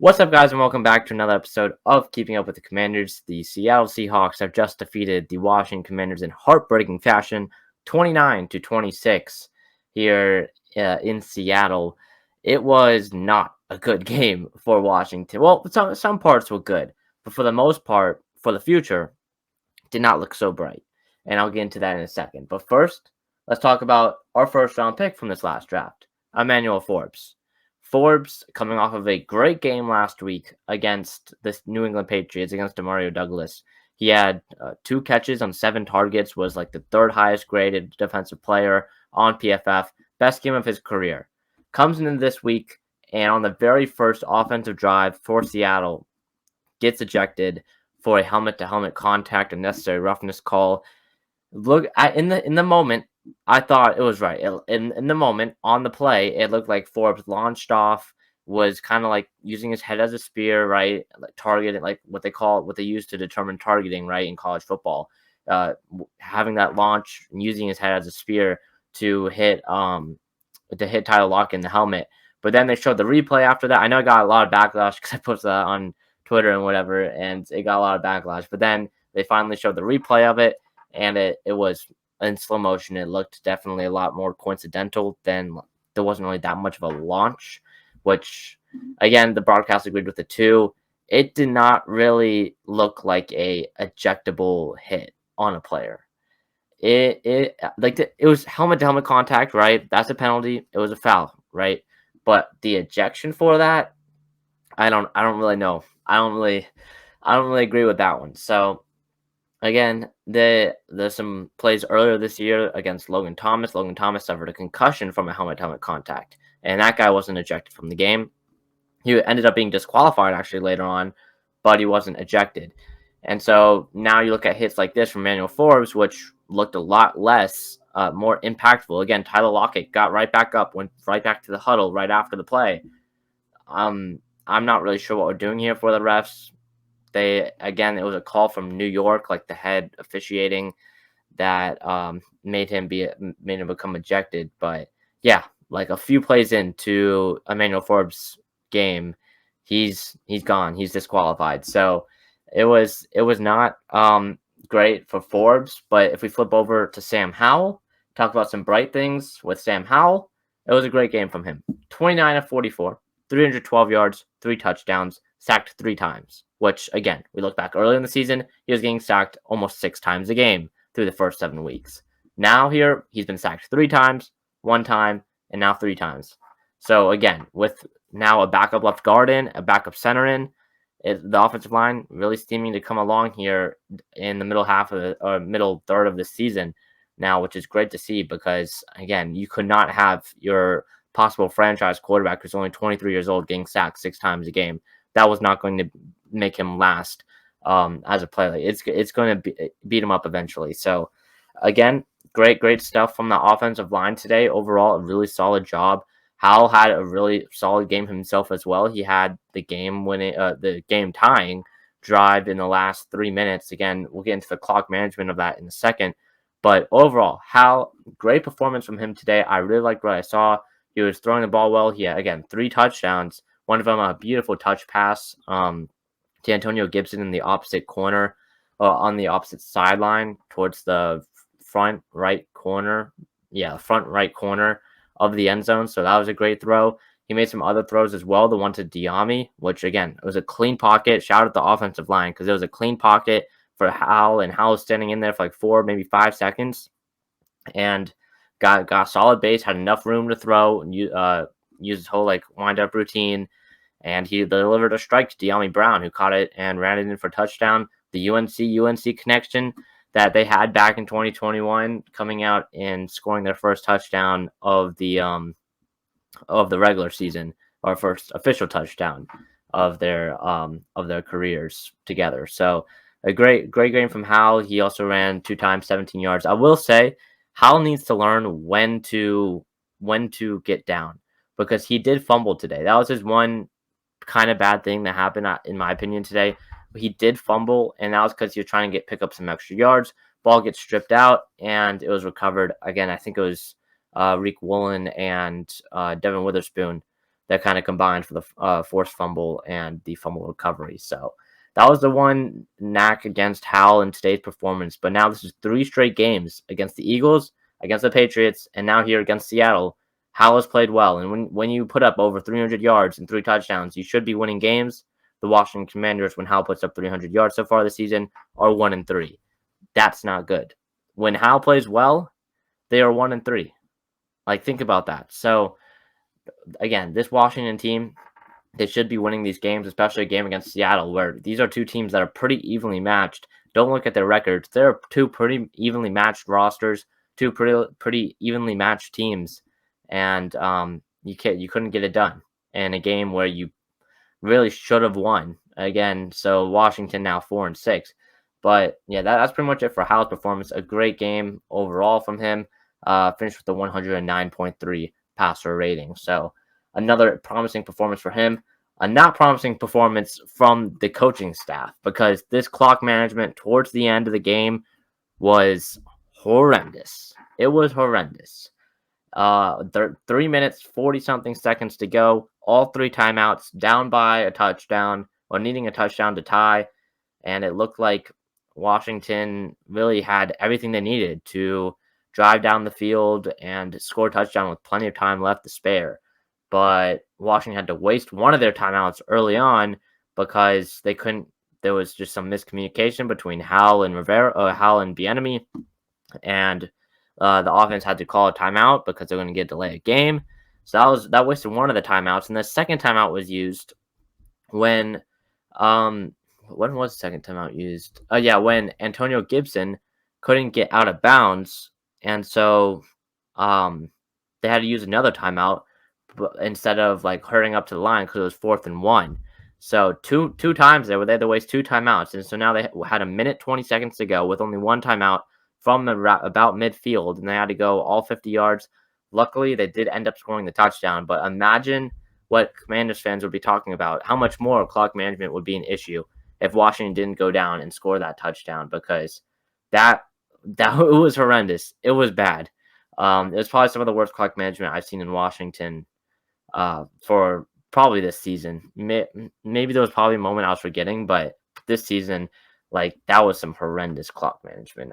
What's up, guys, and welcome back to another episode of Keeping Up with the Commanders. The Seattle Seahawks have just defeated the Washington Commanders in heartbreaking fashion, 29-26 here in Seattle. It was not a good game for Washington. Well, some parts were good, but for the most part, for the future, did not look so bright. And I'll get into that in a second. But first, let's talk about our first round pick from this last draft, Emmanuel Forbes. Forbes, coming off of a great game last week against the New England Patriots, against Demario Douglas. He had 2 catches on 7 targets, was like the 3rd highest graded defensive player on PFF, best game of his career. Comes into this week, and on the very first offensive drive for Seattle, gets ejected for a helmet-to-helmet contact, a necessary roughness call. In the moment, I thought it was right. In the moment, on the play, it looked like Forbes launched off, was kind of like using his head as a spear, right? Like targeting, like what they use to determine targeting, right, in college football. Having that launch and using his head as a spear to hit Tyler Lockett in the helmet. But then they showed the replay after that. I know I got a lot of backlash because I posted that on Twitter and whatever, and it got a lot of backlash. But then they finally showed the replay of it, and it was in slow motion. It looked definitely a lot more coincidental than there wasn't really that much of a launch, which, again, the broadcast agreed with it too. It did not really look like a ejectable hit on a player. It was helmet to helmet contact, right? That's a penalty. It was a foul, right? But the ejection for that, I don't really know. I don't really agree with that one. So again, there's some plays earlier this year against Logan Thomas. Logan Thomas suffered a concussion from a helmet-to-helmet contact, and that guy wasn't ejected from the game. He ended up being disqualified actually later on, but he wasn't ejected. And so now you look at hits like this from Emmanuel Forbes, which looked a lot less, more impactful. Again, Tyler Lockett got right back up, went right back to the huddle right after the play. I'm not really sure what we're doing here for the refs. It was a call from New York, like the head officiating, that made him become ejected. But yeah, like a few plays into Emmanuel Forbes' game, he's gone. He's disqualified. So it was not great for Forbes. But if we flip over to Sam Howell, talk about some bright things with Sam Howell, it was a great game from him. 29 of 44, 312 yards, 3 touchdowns, sacked 3 times, which, again, we look back early in the season, he was getting sacked almost 6 times a game through the first 7 weeks. Now here, he's been sacked 3 times, 1 time, and now 3 times. So again, with now a backup left guard in, a backup center in, the offensive line really seeming to come along here in the middle third of the season now, which is great to see because, again, you could not have your possible franchise quarterback who's only 23 years old getting sacked 6 times a game. That was not going to make him last as a player. It's going to beat him up eventually. So, again, great stuff from the offensive line today. Overall, a really solid job. Howell had a really solid game himself as well. He had the game tying drive in the last 3 minutes. Again, we'll get into the clock management of that in a second. But overall, Howell, great performance from him today. I really liked what I saw. He was throwing the ball well. He had, again, 3 touchdowns. One of them a beautiful touch pass to Antonio Gibson in the opposite corner, on the opposite sideline towards the front right corner. Yeah, front right corner of the end zone. So that was a great throw. He made some other throws as well. The one to Diami, which, again, it was a clean pocket. Shout out the offensive line because it was a clean pocket for Howell, and Howell standing in there for like 4, maybe 5 seconds, and got a solid base, had enough room to throw, and used his whole like wind up routine, and he delivered a strike to Diami Brown, who caught it and ran it in for a touchdown. The UNC connection that they had back in 2021, coming out and scoring their first touchdown of the regular season, or first official touchdown of their careers together. So a great game from Howell. He also ran 2 times, 17 yards. I will say Howell needs to learn when to get down, because he did fumble today. That was his one kind of bad thing that happened, in my opinion, today. He did fumble, and that was because he was trying to pick up some extra yards. Ball gets stripped out, and it was recovered. Again, I think it was Reek Woolen and Devin Witherspoon that kind of combined for the forced fumble and the fumble recovery. So that was the one knack against Howell in today's performance. But now this is 3 straight games against the Eagles, against the Patriots, and now here against Seattle. Howell has played well. And when you put up over 300 yards and 3 touchdowns, you should be winning games. The Washington Commanders, when Howell puts up 300 yards so far this season, are 1-3. That's not good. When Howell plays well, they are 1-3. Like, think about that. So, again, this Washington team, they should be winning these games, especially a game against Seattle, where these are 2 teams that are pretty evenly matched. Don't look at their records. They're 2 pretty evenly matched rosters, 2 pretty evenly matched teams, and you couldn't get it done in a game where you really should have won. Again, so Washington now 4-6. But yeah, that's pretty much it for Howell's performance. A great game overall from him. Finished with a 109.3 passer rating. So another promising performance for him. A not promising performance from the coaching staff, because this clock management towards the end of the game was horrendous. It was horrendous. 3 minutes, 40-something seconds to go. All 3 timeouts, down by a touchdown, or needing a touchdown to tie. And it looked like Washington really had everything they needed to drive down the field and score a touchdown with plenty of time left to spare. But Washington had to waste one of their timeouts early on because they couldn't. There was just some miscommunication between Howell and Bieniemy, and the offense had to call a timeout because they're going to get delayed a game. So that wasted one of the timeouts, and the second timeout was used when was the second timeout used? When Antonio Gibson couldn't get out of bounds, and so they had to use another timeout instead of like hurrying up to the line because it was 4th and 1. So two times they had to waste 2 timeouts, and so now they had a minute 20 seconds to go with only 1 timeout from about midfield, and they had to go all 50 yards. Luckily, they did end up scoring the touchdown, but imagine what Commanders fans would be talking about, how much more clock management would be an issue if Washington didn't go down and score that touchdown, because that it was horrendous. It was bad. It was probably some of the worst clock management I've seen in Washington for probably this season. Maybe there was probably a moment I was forgetting, but this season, like, that was some horrendous clock management.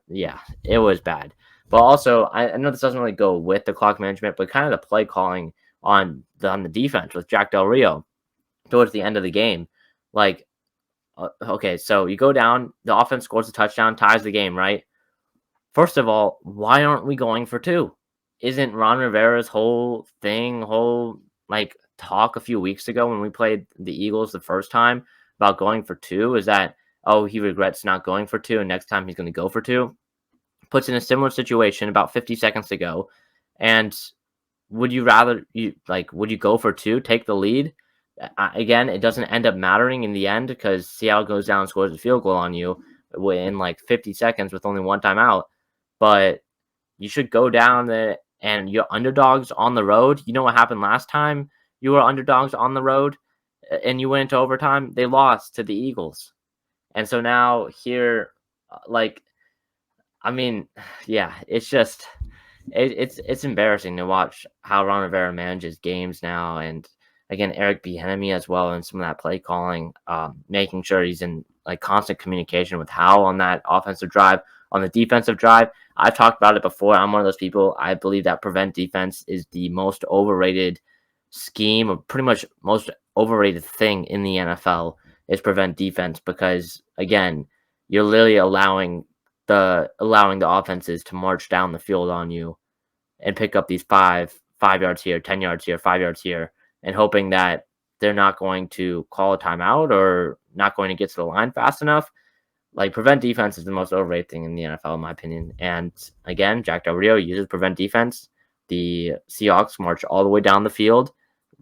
It was bad. But also, I know this doesn't really go with the clock management, but kind of the play calling on the defense with Jack Del Rio towards the end of the game. Like, okay, so you go down, the offense scores a touchdown, ties the game, right? First of all, why aren't we going for 2? Isn't Ron Rivera's whole talk a few weeks ago when we played the Eagles the first time about going for 2 is that, he regrets not going for 2, and next time he's going to go for 2? Puts in a similar situation about 50 seconds to go. And would you go for 2, take the lead? Again, it doesn't end up mattering in the end because Seattle goes down and scores a field goal on you in like 50 seconds with only 1 timeout. But you should go down there, and you're underdogs on the road. You know what happened last time you were underdogs on the road and you went into overtime? They lost to the Eagles. And so now here, it's just it's embarrassing to watch how Ron Rivera manages games now, and again Eric Bieniemy as well, and some of that play calling, making sure he's in like constant communication with Howell on that offensive drive. On the defensive drive, I've talked about it before. I'm one of those people. I believe that prevent defense is the most overrated scheme, or pretty much most overrated thing in the NFL is prevent defense, because again, you're literally allowing the offenses to march down the field on you and pick up these 5 yards here, 10 yards here, 5 yards here, and hoping that they're not going to call a timeout or not going to get to the line fast enough. Like, prevent defense is the most overrated thing in the NFL, in my opinion. And again, Jack Del Rio uses prevent defense. The Seahawks march all the way down the field,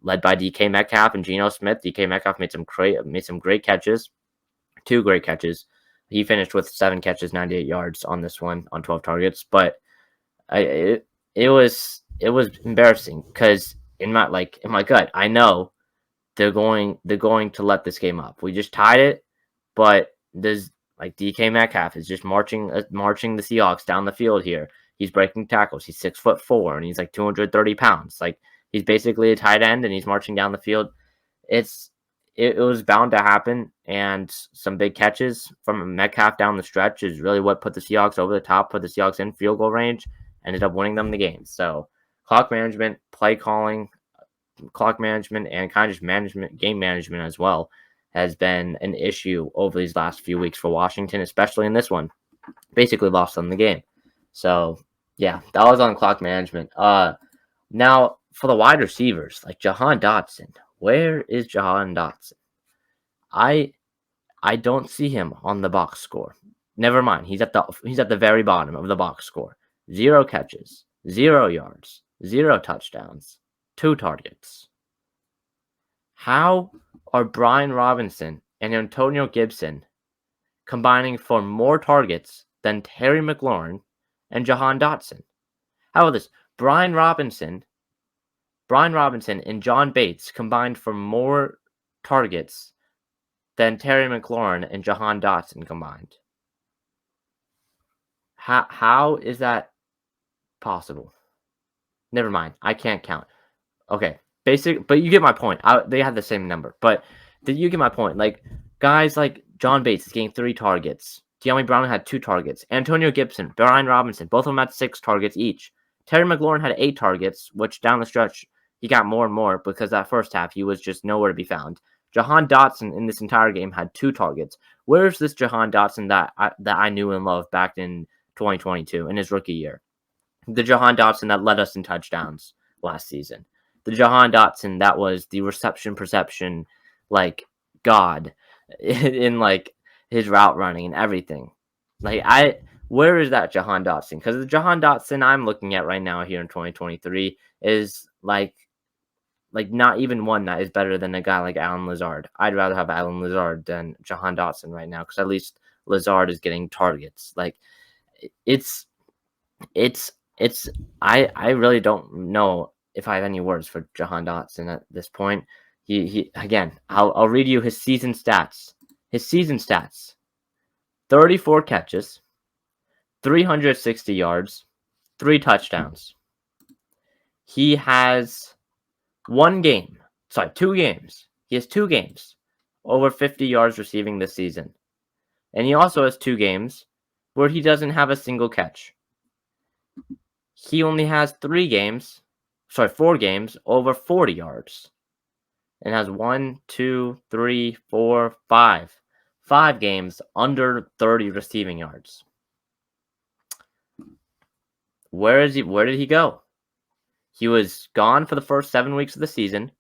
led by DK Metcalf and Geno Smith. DK Metcalf made some great catches, 2 great catches. He finished with 7 catches, 98 yards on this one on 12 targets. But it was embarrassing because in my gut, I know they're going to let this game up. We just tied it, but DK Metcalf is just marching the Seahawks down the field here. He's breaking tackles. He's 6'4", and he's like 230 pounds. Like, He's basically a tight end, and he's marching down the field. It was bound to happen, and some big catches from Metcalf down the stretch is really what put the Seahawks over the top, put the Seahawks in field goal range, ended up winning them the game. So clock management, play calling, clock management, and kind of just game management as well has been an issue over these last few weeks for Washington, especially in this one. Basically lost them the game. So yeah, that was on clock management. Now for the wide receivers, like Jahan Dotson. Where is Jahan Dotson? I don't see him on the box score. Never mind. He's at the very bottom of the box score. 0 catches, 0 yards, 0 touchdowns, 2 targets. How are Brian Robinson and Antonio Gibson combining for more targets than Terry McLaurin and Jahan Dotson? How about this? Brian Robinson and John Bates combined for more targets than Terry McLaurin and Jahan Dotson combined. How is that possible? Never mind. I can't count. Okay. But you get my point. They had the same number. But did you get my point? Like, guys like John Bates is getting 3 targets. De'Ami Brown had 2 targets. Antonio Gibson, Brian Robinson, both of them had 6 targets each. Terry McLaurin had 8 targets, which down the stretch, he got more and more because that first half, he was just nowhere to be found. Jahan Dotson in this entire game had 2 targets. Where's this Jahan Dotson that I knew and loved back in 2022 in his rookie year? The Jahan Dotson that led us in touchdowns last season. The Jahan Dotson that was the reception perception, like, god in like his route running and everything. Where is that Jahan Dotson? Because the Jahan Dotson I'm looking at right now here in 2023 is like not even one that is better than a guy like Allen Lazard. I'd rather have Allen Lazard than Jahan Dotson right now because at least Lazard is getting targets. Like it's I really don't know if I have any words for Jahan Dotson at this point. He again, I'll read you his season stats. 34 catches, 360 yards, 3 touchdowns. He has 2 games. He has 2 games over 50 yards receiving this season. And he also has 2 games where he doesn't have a single catch. He only has 4 games over 40 yards. And has 5 games under 30 receiving yards. Where did he go? He was gone for the first 7 weeks of the season.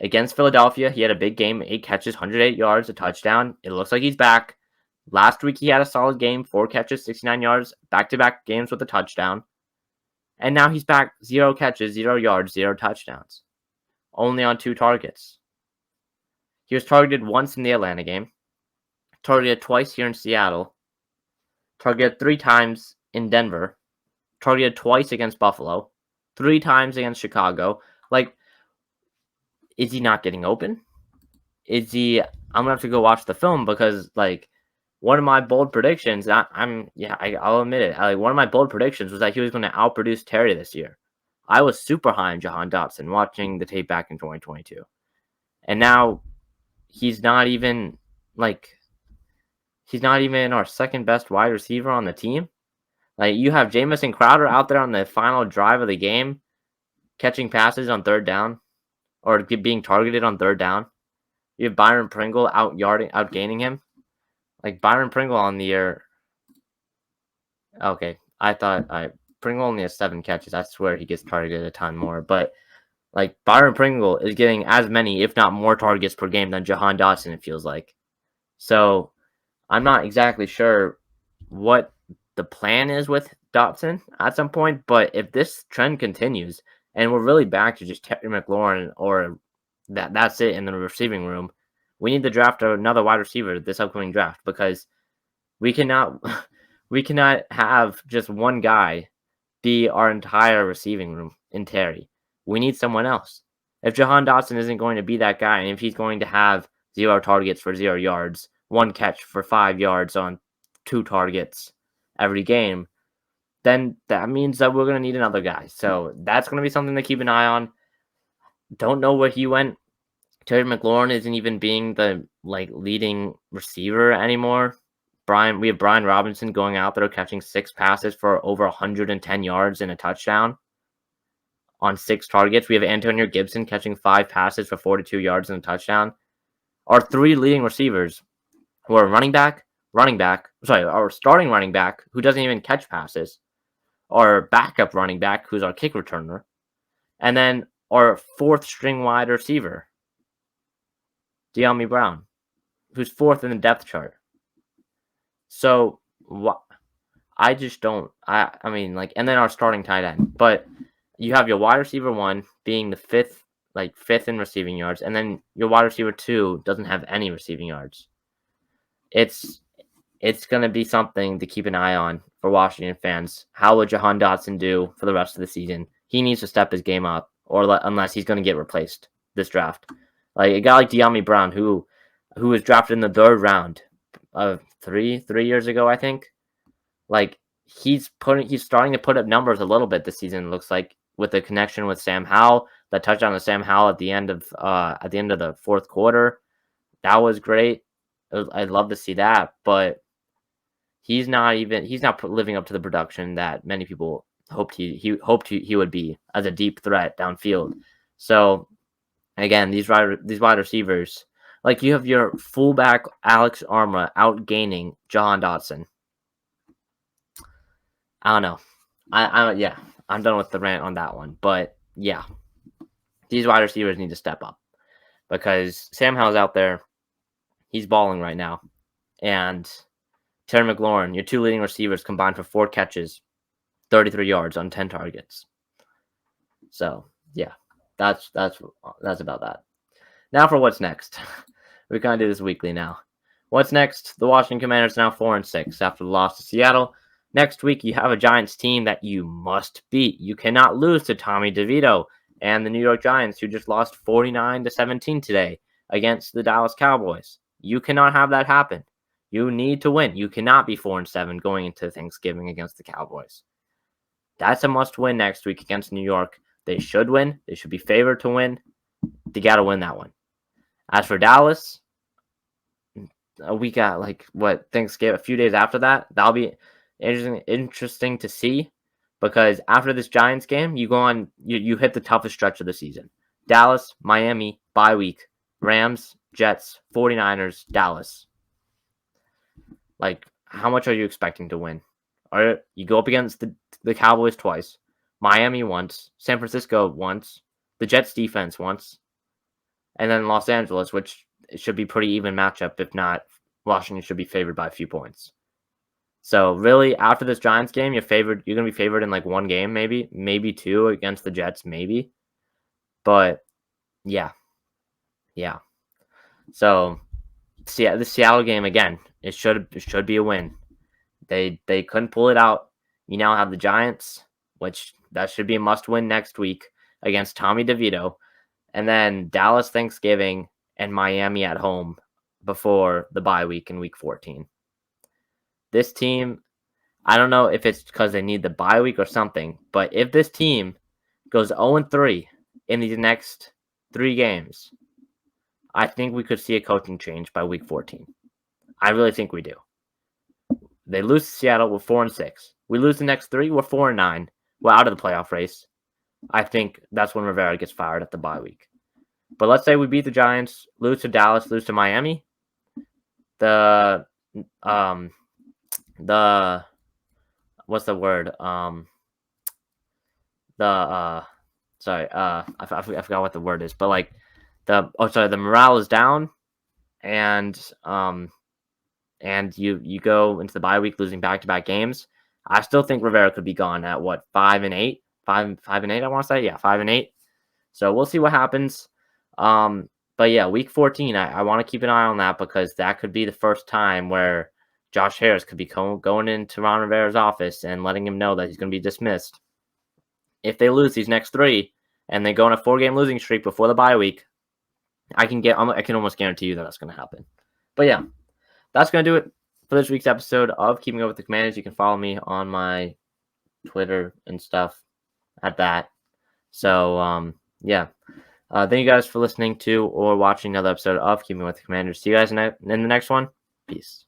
Against Philadelphia, he had a big game, 8 catches, 108 yards, a touchdown. It looks like he's back. Last week, he had a solid game, 4 catches, 69 yards, back-to-back games with a touchdown. And now he's back, 0 catches, 0 yards, 0 touchdowns. Only on 2 targets. He was targeted once in the Atlanta game, targeted twice here in Seattle, targeted 3 times in Denver, targeted twice against Buffalo, 3 times against Chicago. Like, is he not getting open? I'm gonna have to go watch the film because, like, one of my bold predictions, I'll admit it. One of my bold predictions was that he was going to outproduce Terry this year. I was super high on Jahan Dotson watching the tape back in 2022. And now he's not even our second best wide receiver on the team. Like, you have Jamison Crowder out there on the final drive of the game, catching passes on 3rd down, or being targeted on 3rd down. You have Byron Pringle outgaining him. Like, Byron Pringle on the year. Okay, Pringle only has 7 catches. I swear he gets targeted a ton more. But, like, Byron Pringle is getting as many, if not more, targets per game than Jahan Dotson, it feels like. So, I'm not exactly sure what the plan is with Dotson at some point. But if this trend continues, and we're really back to just Terry McLaurin, or that's it in the receiving room, we need to draft another wide receiver this upcoming draft because we cannot have just one guy be our entire receiving room in Terry. We need someone else. If Jahan Dotson isn't going to be that guy, and if he's going to have 0 targets for 0 yards, 1 catch for 5 yards on 2 targets every game, then that means that we're going to need another guy. So that's going to be something to keep an eye on. Don't know where he went. Terry McLaurin isn't even being the leading receiver anymore. We have Brian Robinson going out there catching 6 passes for over 110 yards and a touchdown on 6 targets. We have Antonio Gibson catching 5 passes for 42 yards and a touchdown. Our 3 leading receivers who are our starting running back who doesn't even catch passes, our backup running back who's our kick returner, and then our 4th string wide receiver, De'Ami Brown, who's 4th in the depth chart. So I just don't. I mean, and then our starting tight end. But you have your wide receiver 1 being the 5th in receiving yards, and then your wide receiver 2 doesn't have any receiving yards. It's gonna be something to keep an eye on for Washington fans. How will Jahan Dotson do for the rest of the season? He needs to step his game up, unless he's gonna get replaced this draft. A guy like De'Ami Brown, who was drafted in the 3rd round of 3 years ago, I think. He's starting to put up numbers a little bit this season. It looks like, with the connection with Sam Howell, that touchdown to Sam Howell at the end of the 4th quarter, that was great. I'd love to see that, but he's not living up to the production that many people hoped he would be as a deep threat downfield. So again, these wide receivers, you have your fullback Alex Arma outgaining Jahan Dotson. I don't know. I'm done with the rant on that one. But yeah, these wide receivers need to step up because Sam Howell's out there. He's balling right now. And Terry McLaurin, your 2 leading receivers, combined for 4 catches, 33 yards on 10 targets. So yeah, that's about that. Now for what's next. We kind of do this weekly now. What's next? The Washington Commanders are now 4-6 after the loss to Seattle. Next week, you have a Giants team that you must beat. You cannot lose to Tommy DeVito and the New York Giants, who just lost 49-17 today against the Dallas Cowboys. You cannot have that happen. You need to win. You cannot be 4-7 going into Thanksgiving against the Cowboys. That's a must-win next week against New York. They should win. They should be favored to win. They got to win that one. As for Dallas, we got Thanksgiving, a few days after that. That'll be interesting to see, because after this Giants game, you go on, you hit the toughest stretch of the season. Dallas, Miami, bye week, Rams, Jets, 49ers, Dallas. How much are you expecting to win? You go up against the Cowboys twice, Miami once, San Francisco once, the Jets defense once, and then Los Angeles, which should be pretty even matchup. If not, Washington should be favored by a few points. So really, after this Giants game, you're going to be favored in 1 game, maybe 2 against the Jets, maybe. But yeah. So the Seattle game again, it should be a win. They couldn't pull it out. You now have the Giants, which that should be a must-win next week against Tommy DeVito, and then Dallas Thanksgiving and Miami at home before the bye week in Week 14. This team, I don't know if it's because they need the bye week or something, but if this team goes 0-3 in these next 3 games, I think we could see a coaching change by Week 14. I really think we do. They lose to Seattle, we're 4-6. We lose the next 3, we're 4-9. We're out of the playoff race. I think that's when Rivera gets fired at the bye week. But let's say we beat the Giants, lose to Dallas, lose to Miami. What's the word? I forgot what the word is, but the morale is down, and you go into the bye week losing back-to-back games. I still think Rivera could be gone at 5-8, 5-8. I want to say, 5-8. So we'll see what happens. But yeah, Week 14, I want to keep an eye on that, because that could be the first time where Josh Harris could be going into Ron Rivera's office and letting him know that he's going to be dismissed. If they lose these next 3 and they go on a 4-game losing streak before the bye week, I can almost guarantee you that that's going to happen. But yeah, that's going to do it for this week's episode of Keeping Up with the Commanders. You can follow me on my Twitter and stuff at that. So yeah, Thank you guys for listening to or watching another episode of Keeping with the Commanders. See you guys in the next one. Peace.